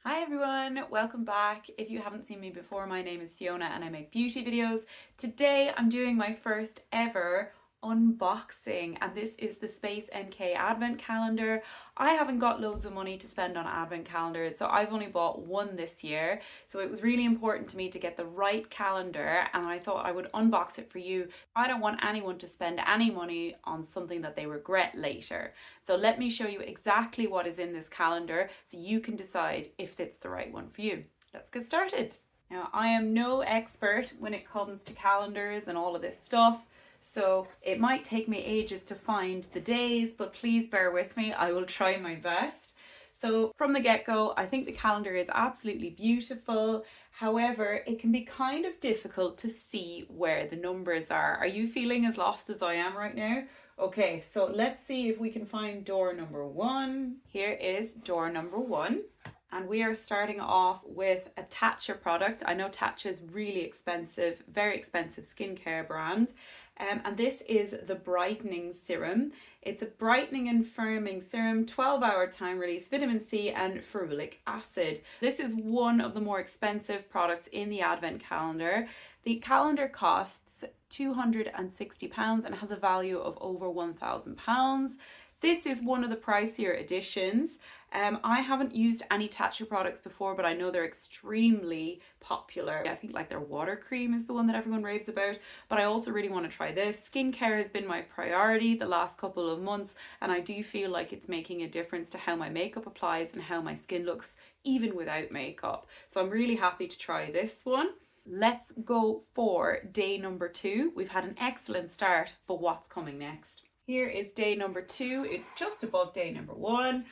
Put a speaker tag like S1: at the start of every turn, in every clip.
S1: Hi everyone, welcome back. If you haven't seen me before, my name is Fiona and I make beauty videos. Today I'm doing my first ever unboxing and this is the Space NK advent calendar. I haven't got loads of money to spend on advent calendars, so I've only bought one this year. So it was really important to me to get the right calendar and I thought I would unbox it for you. I don't want anyone to spend any money on something that they regret later. So let me show you exactly what is in this calendar so you can decide if it's the right one for you. Let's get started. Now, I am no expert when it comes to calendars and all of this stuff, so it might take me ages to find the days, but please bear with me. I will try my best. So from the get-go, I think the calendar is absolutely beautiful. However, it can be kind of difficult to see where the numbers are. Are you feeling as lost as I am right now? Okay, so let's see if we can find door number one. Here is door number one. And we are starting off with a Tatcha product. I know Tatcha is really expensive, very expensive skincare brand. And this is the brightening serum. It's a brightening and firming serum, 12-hour time release, vitamin C and ferulic acid. This is one of the more expensive products in the advent calendar. The calendar costs £260 and has a value of over £1,000. This is one of the pricier editions. I haven't used any Tatcha products before, but I know they're extremely popular. I think like their water cream is the one that everyone raves about, but I also really want to try this. Skincare has been my priority the last couple of months, and I do feel like it's making a difference to how my makeup applies and how my skin looks even without makeup. So I'm really happy to try this one. Let's go for day number two. We've had an excellent start for what's coming next. Here is day number two. It's just above day number one.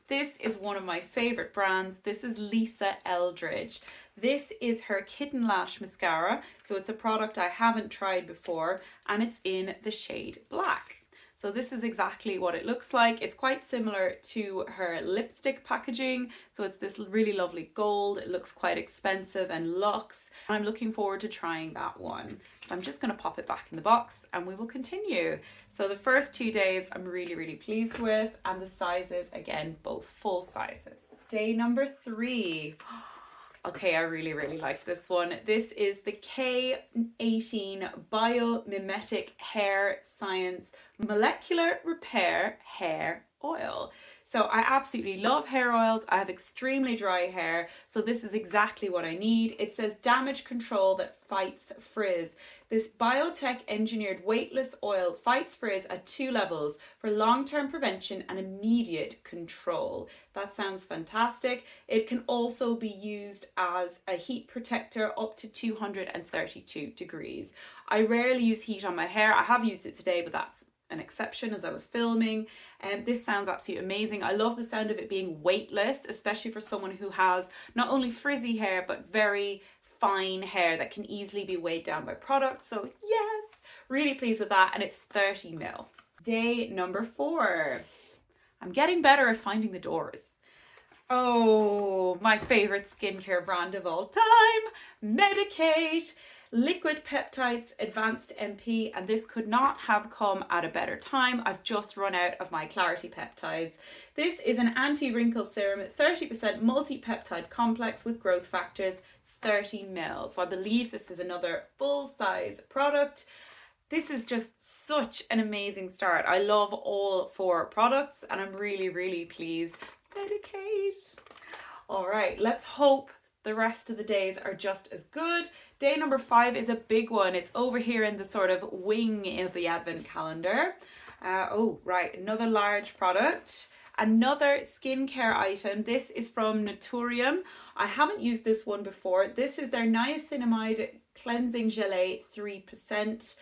S1: This is one of my favorite brands. This is Lisa Eldridge. This is her Kitten Lash Mascara. So it's a product I haven't tried before and it's in the shade black. So this is exactly what it looks like. It's quite similar to her lipstick packaging. So it's this really lovely gold. It looks quite expensive and luxe. I'm looking forward to trying that one. So I'm just going to pop it back in the box and we will continue. So the first 2 days I'm really pleased with, and the sizes, again, both full sizes. Day number three. Okay, I really like this one. This is the K18 Biomimetic Hair Science Molecular Repair Hair Oil. So I absolutely love hair oils. I have extremely dry hair, so this is exactly what I need. It says damage control that fights frizz. This biotech engineered weightless oil fights frizz at 2 levels for long-term prevention and immediate control. That sounds fantastic. It can also be used as a heat protector up to 232 degrees. I rarely use heat on my hair. I have used it today, but that's an exception as I was filming. And this sounds absolutely amazing. I love the sound of it being weightless, especially for someone who has not only frizzy hair, but very fine hair that can easily be weighed down by products. So yes, really pleased with that. And it's 30 ml. Day number 4. I'm getting better at finding the doors. Oh, my favorite skincare brand of all time, Medicate. Liquid Peptides Advanced MP, and this could not have come at a better time. I've just run out of my Clarity Peptides. This is an anti-wrinkle serum, 30% multi-peptide complex with growth factors, 30 ml. So I believe this is another full-size product. This is just such an amazing start. I love all 4 products and I'm really pleased. Medicate. All right, let's hope the rest of the days are just as good. Day number 5 is a big one. It's over here in the sort of wing of the advent calendar. Another large product. Another skincare item. This is from Naturium. I haven't used this one before. This is their niacinamide cleansing gelée 3%.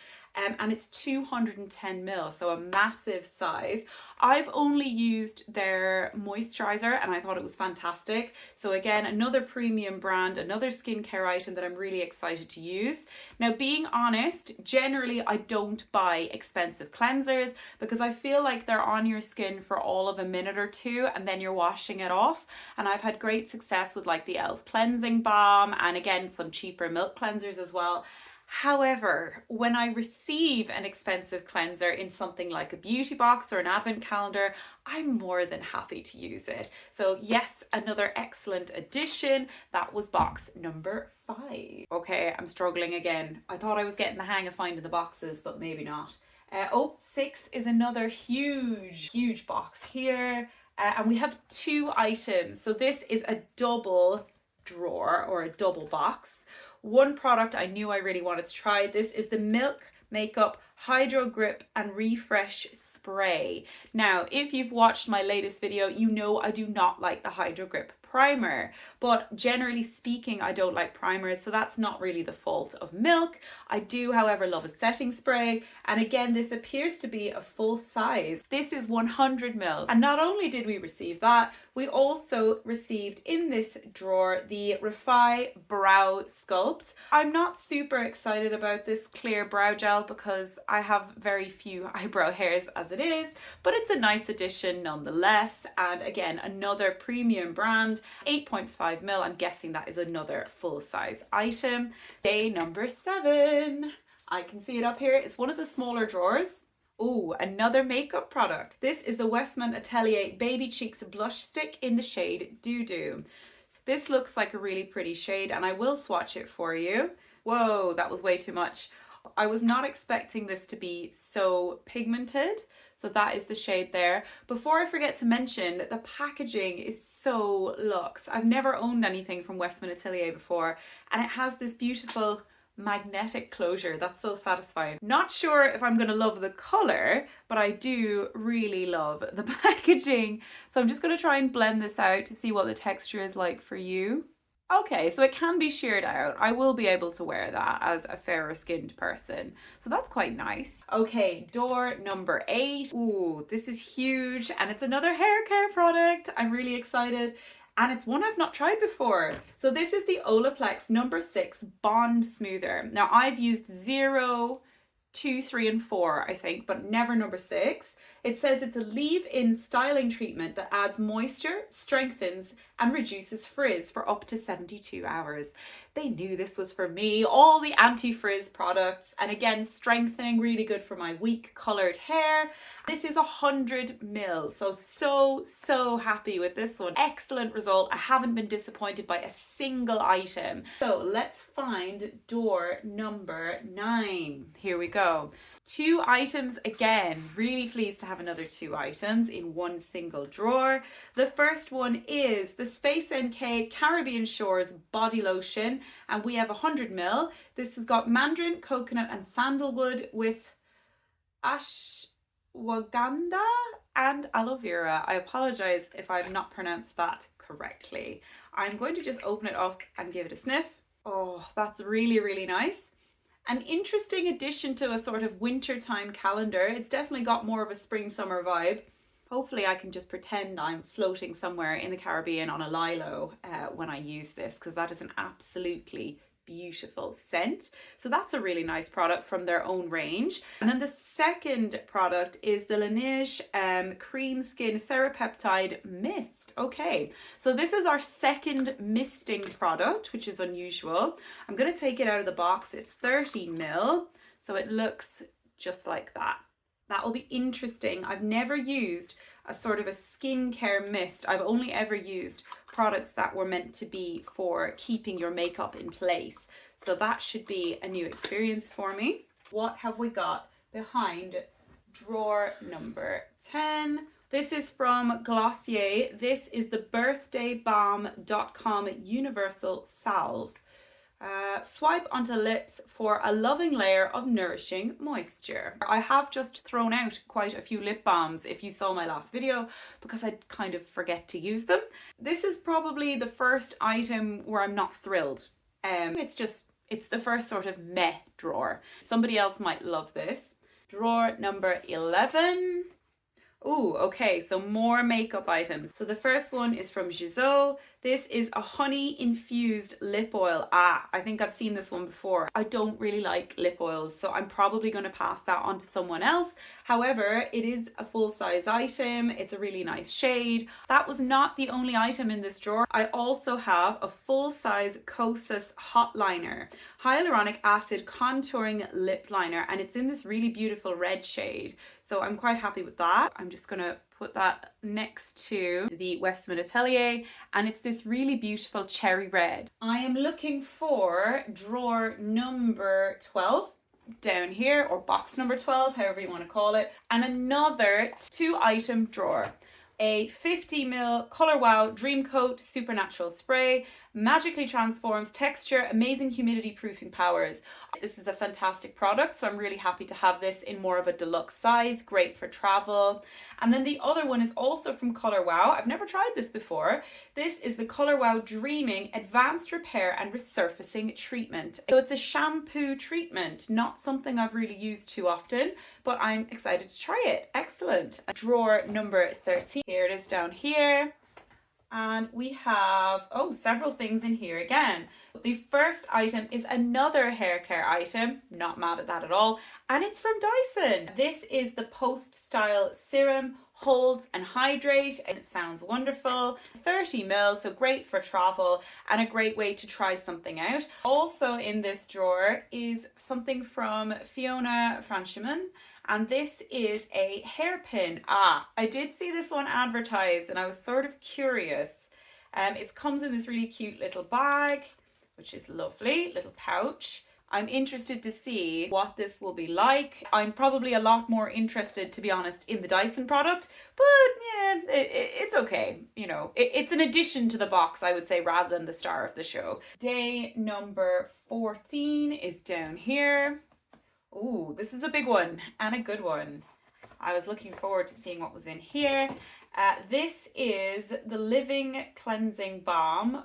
S1: And it's 210 ml, so a massive size. I've only used their moisturizer and I thought it was fantastic. So again, another premium brand, another skincare item that I'm really excited to use. Now, being honest, generally I don't buy expensive cleansers because I feel like they're on your skin for all of a minute or two and then you're washing it off. And I've had great success with like the e.l.f. cleansing balm and again, some cheaper milk cleansers as well. However, when I receive an expensive cleanser in something like a beauty box or an advent calendar, I'm more than happy to use it. So yes, another excellent addition. That was box number 5. Okay, I'm struggling again. I thought I was getting the hang of finding the boxes, but maybe not. 6 is another huge box here. And we have 2 items. So this is a double drawer or a double box. One product I knew I really wanted to try. This is the Milk Makeup Hydro Grip and Refresh Spray. Now, if you've watched my latest video, you know I do not like the Hydro Grip primer, but generally speaking, I don't like primers, so that's not really the fault of Milk. I do, however, love a setting spray, and again, this appears to be a full size. This is 100 ml, and not only did we receive that, we also received in this drawer the Refi Brow Sculpt. I'm not super excited about this clear brow gel because I have very few eyebrow hairs as it is, but it's a nice addition nonetheless. And again, another premium brand, 8.5 ml. I'm guessing that is another full size item. Day number 7. I can see it up here. It's one of the smaller drawers. Oh, another makeup product. This is the Westman Atelier Baby Cheeks Blush Stick in the shade Doo Doo. This looks like a really pretty shade, and I will swatch it for you. Whoa, that was way too much. I was not expecting this to be so pigmented. So that is the shade there. Before I forget to mention that the packaging is so luxe. I've never owned anything from Westman Atelier before, and it has this beautiful magnetic closure. That's so satisfying. Not sure if I'm gonna love the color, but I do really love the packaging. So I'm just gonna try and blend this out to see what the texture is like for you. Okay, so it can be sheared out. I will be able to wear that as a fairer skinned person. So that's quite nice. Okay, door number 8. Ooh, this is huge, and it's another hair care product. I'm really excited. And it's one I've not tried before. So this is the Olaplex number 6 Bond Smoother. Now I've used 0, 2, 3, and 4, I think, but never number 6. It says it's a leave-in styling treatment that adds moisture, strengthens, and reduces frizz for up to 72 hours. They knew this was for me. All the anti-frizz products, and again, strengthening, really good for my weak colored hair. This is 100 ml, so happy with this one. Excellent result. I haven't been disappointed by a single item. So let's find door number 9. Here we go. 2 items again. Really pleased to have another 2 items in one single drawer. The first one is the Space NK Caribbean Shores Body Lotion, and we have 100 ml. This has got mandarin, coconut, and sandalwood with ashwagandha and aloe vera. I apologize if I've not pronounced that correctly. I'm going to just open it up and give it a sniff. Oh, that's really nice. An interesting addition to a sort of wintertime calendar. It's definitely got more of a spring summer vibe. Hopefully I can just pretend I'm floating somewhere in the Caribbean on a lilo when I use this, because that is an absolutely beautiful scent. So that's a really nice product from their own range. And then the second product is the Laneige Cream Skin Serapeptide Mist. Okay, so this is our second misting product, which is unusual. I'm going to take it out of the box. It's 30 ml, so it looks just like that. That will be interesting. I've never used a sort of a skincare mist. I've only ever used products that were meant to be for keeping your makeup in place. So that should be a new experience for me. What have we got behind drawer number 10? This is from Glossier. This is the birthdaybalm.com Universal Salve. Swipe onto lips for a loving layer of nourishing moisture. I have just thrown out quite a few lip balms if you saw my last video, because I kind of forget to use them. This is probably the first item where I'm not thrilled. It's the first sort of meh drawer. Somebody else might love this. Drawer number 11. Ooh, okay, so more makeup items. So the first one is from Gisot. This is a honey infused lip oil. I think I've seen this one before. I don't really like lip oils, so I'm probably going to pass that on to someone else. However, it is a full size item. It's a really nice shade. That was not the only item in this drawer. I also have a full size Kosas hot liner, hyaluronic acid contouring lip liner, and it's in this really beautiful red shade. So I'm quite happy with that. I'm just gonna put that next to the Westman Atelier, and it's this really beautiful cherry red. I am looking for drawer number 12 down here, or box number 12, however you want to call it, and another 2-item drawer. A 50ml Color Wow Dream Coat Supernatural Spray, magically transforms texture, amazing humidity proofing powers. This is a fantastic product, so I'm really happy to have this in more of a deluxe size, great for travel. And then the other one is also from Color Wow. I've never tried this before. This is the Color Wow Dreaming Advanced Repair and Resurfacing Treatment. So it's a shampoo treatment, not something I've really used too often, but I'm excited to try it. Excellent. Drawer number 13. Here it is down here. And we have, several things in here again. The first item is another hair care item, not mad at that at all, and it's from Dyson. This is the Post Style Serum, holds and hydrate, and it sounds wonderful. 30ml, so great for travel and a great way to try something out. Also in this drawer is something from Fiona Francheman, and this is a hairpin. I did see this one advertised and I was sort of curious. It comes in this really cute little bag, which is lovely, little pouch. I'm interested to see what this will be like. I'm probably a lot more interested, to be honest, in the Dyson product, but yeah, it's okay. You know, it's an addition to the box, I would say, rather than the star of the show. Day number 14 is down here. Ooh, this is a big one and a good one. I was looking forward to seeing what was in here. This is the Living Cleansing Balm,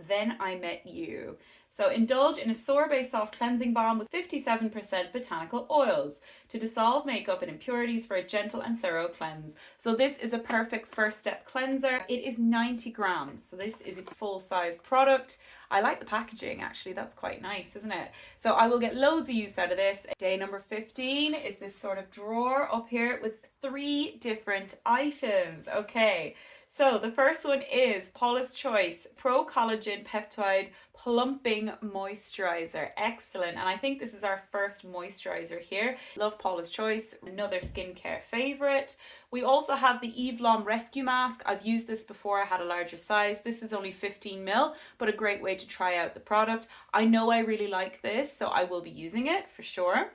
S1: Then I Met You. So indulge in a sorbet soft cleansing balm with 57% botanical oils to dissolve makeup and impurities for a gentle and thorough cleanse. So this is a perfect first step cleanser. It is 90 grams. So this is a full size product. I like the packaging actually, that's quite nice, isn't it? So I will get loads of use out of this. Day number 15 is this sort of drawer up here with 3 different items. Okay, so the first one is Paula's Choice Pro Collagen Peptide Plumping Moisturizer. Excellent. And I think this is our first moisturizer here. Love Paula's Choice, another skincare favorite. We also have the Eve Lom Rescue Mask. I've used this before, I had a larger size. This is only 15ml, but a great way to try out the product. I know I really like this, so I will be using it for sure.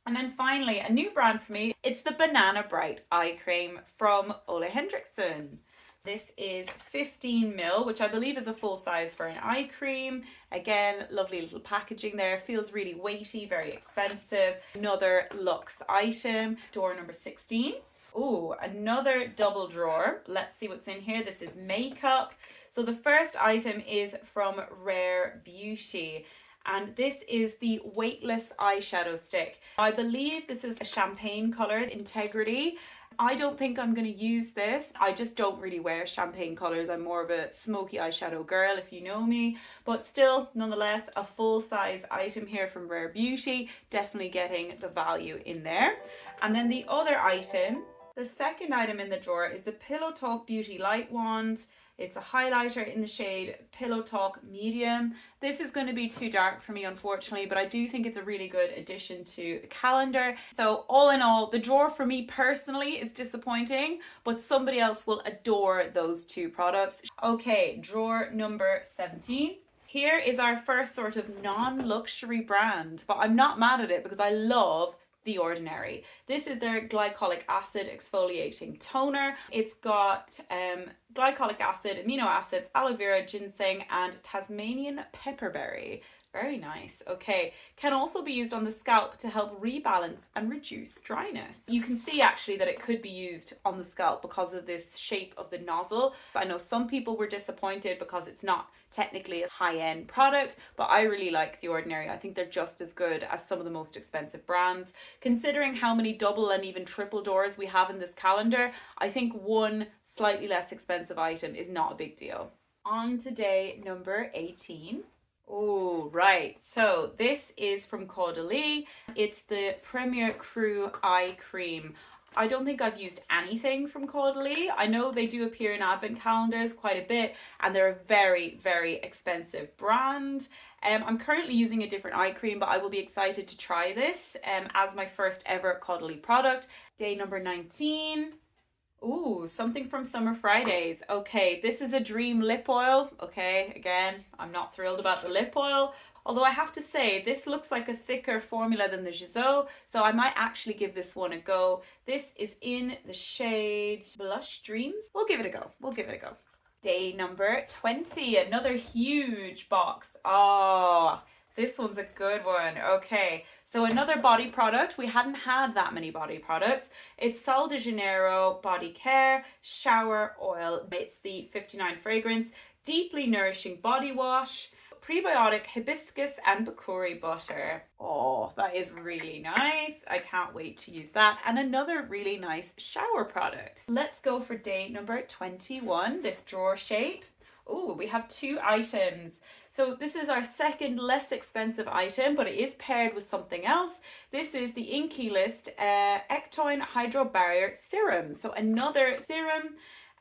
S1: And then finally, a new brand for me, it's the Banana Bright Eye Cream from Ole Henriksen. This is 15ml, which I believe is a full size for an eye cream. Again, lovely little packaging there. Feels really weighty, very expensive. Another luxe item. Drawer number 16. Ooh, another double drawer. Let's see what's in here. This is makeup. So the first item is from Rare Beauty, and this is the Weightless Eyeshadow Stick. I believe this is a champagne color, Integrity. I don't think I'm going to use this. I just don't really wear champagne colors. I'm more of a smoky eyeshadow girl, if you know me. But still, nonetheless, a full-size item here from Rare Beauty. Definitely getting the value in there. And then the other item, the second item in the drawer, is the Pillow Talk Beauty Light Wand. It's a highlighter in the shade Pillow Talk Medium. This is going to be too dark for me, unfortunately, but I do think it's a really good addition to the calendar. So all in all, the drawer for me personally is disappointing, but somebody else will adore those 2 products. Okay, drawer number 17. Here is our first sort of non-luxury brand, but I'm not mad at it because I love The Ordinary. This is their glycolic acid exfoliating toner. It's got glycolic acid, amino acids, aloe vera, ginseng, and Tasmanian pepperberry. Very nice. Okay, can also be used on the scalp to help rebalance and reduce dryness. You can see actually that it could be used on the scalp because of this shape of the nozzle. I know some people were disappointed because it's not technically a high-end product, but I really like The Ordinary. I think they're just as good as some of the most expensive brands. Considering how many double and even triple doors we have in this calendar, I think one slightly less expensive item is not a big deal. On to day number 18. Oh, right. So this is from Caudalie. It's the Premier Crew Eye Cream. I don't think I've used anything from Caudalie. I know they do appear in advent calendars quite a bit, and they're a very, very expensive brand. I'm currently using a different eye cream, but I will be excited to try this as my first ever Caudalie product. Day number 19. Ooh, something from Summer Fridays. Okay, this is a Dream lip oil. Okay, again, I'm not thrilled about the lip oil. Although I have to say, this looks like a thicker formula than the Gisot, so I might actually give this one a go. This is in the shade Blush Dreams. We'll give it a go. We'll give it a go. Day number 20, another huge box. Oh, this one's a good one. Okay, so another body product. We hadn't had that many body products. It's Sol de Janeiro Body Care Shower Oil. It's the 59 fragrance, deeply nourishing body wash, prebiotic hibiscus and bakuri butter. Oh, that is really nice. I can't wait to use that. And another really nice shower product. Let's go for day number 21, this drawer shape. Oh, we have two items. So this is our second less expensive item, but it is paired with something else. This is the Inkey List Ectoin Hydro Barrier Serum. So another serum.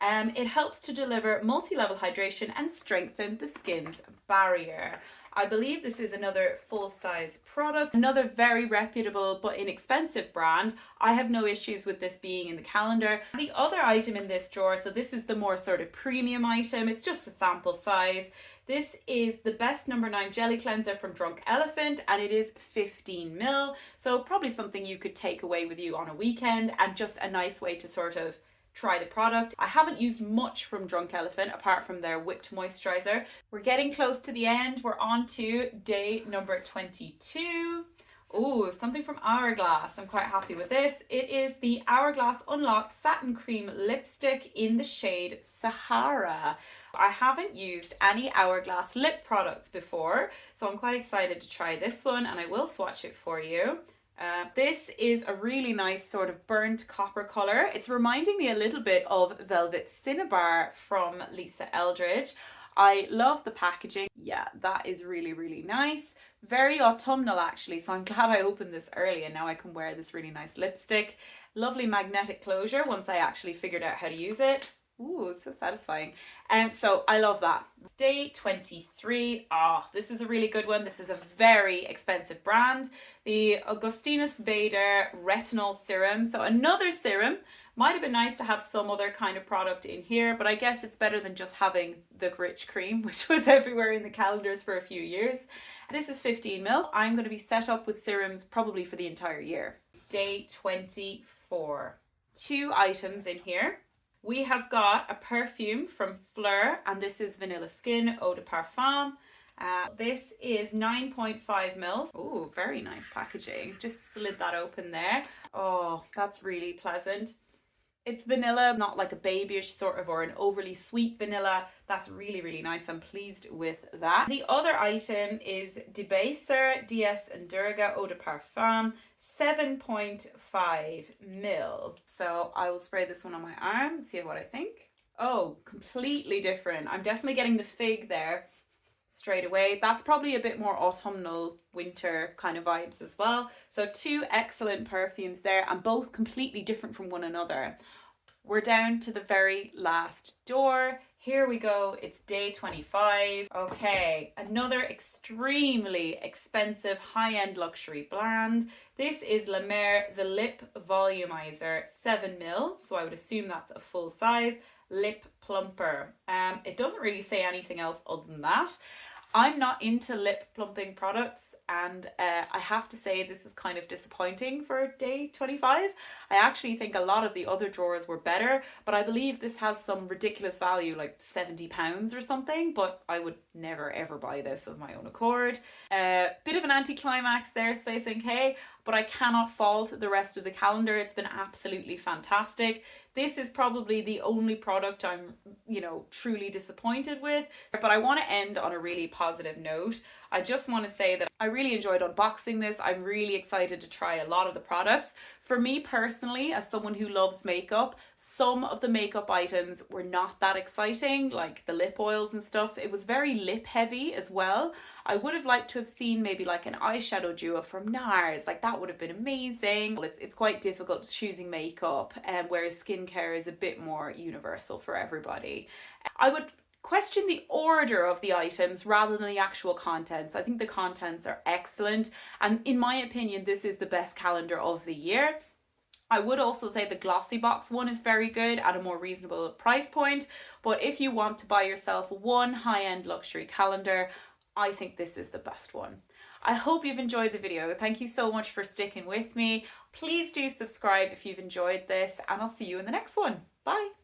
S1: It helps to deliver multi-level hydration and strengthen the skin's barrier. I believe this is another full-size product, another very reputable but inexpensive brand. I have no issues with this being in the calendar. The other item in this drawer, so this is the more sort of premium item, it's just a sample size. This is the Best No. 9 Jelly Cleanser from Drunk Elephant, and it is 15 ml. So probably something you could take away with you on a weekend, and just a nice way to sort of try the product. I haven't used much from Drunk Elephant apart from their whipped moisturizer. We're getting close to the end. We're on to day number 22. Oh, something from Hourglass. I'm quite happy with this. It is the Hourglass Unlocked Satin Cream Lipstick in the shade Sahara. I haven't used any Hourglass lip products before, so I'm quite excited to try this one, and I will swatch it for you. This is a really nice sort of burnt copper colour. It's reminding me a little bit of Velvet Cinnabar from Lisa Eldridge. I love the packaging. Yeah, that is really, really nice. Very autumnal actually, so I'm glad I opened this early and now I can wear this really nice lipstick. Lovely magnetic closure once I actually figured out how to use it. Ooh, it's so satisfying. So I love that. Day 23. This is a really good one. This is a very expensive brand. The Augustinus Bader Retinol Serum. So another serum. Might have been nice to have some other kind of product in here, but I guess it's better than just having the rich cream, which was everywhere in the calendars for a few years. This is 15 ml. I'm going to be set up with serums probably for the entire year. Day 24. Two items in here. We have got a perfume from Fleur, and this is Vanilla Skin Eau de Parfum. This is 9.5 ml. Oh, very nice packaging. Just slid that open there. Oh, that's really pleasant. It's vanilla, not like a babyish sort of or an overly sweet vanilla. That's really, really nice. I'm pleased with that. The other item is Debaser DS Endurga Eau de Parfum, 7.5 ml. So I will spray this one on my arm and see what I think. Oh, completely different. I'm definitely getting the fig there straight away. That's probably a bit more autumnal winter kind of vibes as well. So two excellent perfumes there, and both completely different from one another. We're down to the very last door. Here we go. It's day 25. Okay, another extremely expensive high-end luxury brand. This is La Mer, the Lip Volumizer, 7 ml. So I would assume that's a full size lip plumper. It doesn't really say anything else other than that. I'm not into lip plumping products. and I have to say this is kind of disappointing for day 25. I actually think a lot of the other drawers were better, but I believe this has some ridiculous value, like £70 or something, but I would never ever buy this of my own accord. Bit of an anticlimax there, Space NK, but I cannot fault the rest of the calendar. It's been absolutely fantastic. This is probably the only product I'm, truly disappointed with, but I want to end on a really positive note. I just want to say that I really enjoyed unboxing this. I'm really excited to try a lot of the products. For me personally, as someone who loves makeup, some of the makeup items were not that exciting, like the lip oils and stuff. It was very lip heavy as well. I would have liked to have seen maybe like an eyeshadow duo from NARS, like that would have been amazing. It's quite difficult choosing makeup, whereas skincare is a bit more universal for everybody. I would question the order of the items rather than the actual contents. I think the contents are excellent, and in my opinion, this is the best calendar of the year. I would also say the glossy box one is very good at a more reasonable price point, but if you want to buy yourself one high-end luxury calendar, I think this is the best one. I hope you've enjoyed the video. Thank you so much for sticking with me. Please do subscribe if you've enjoyed this, and I'll see you in the next one. Bye.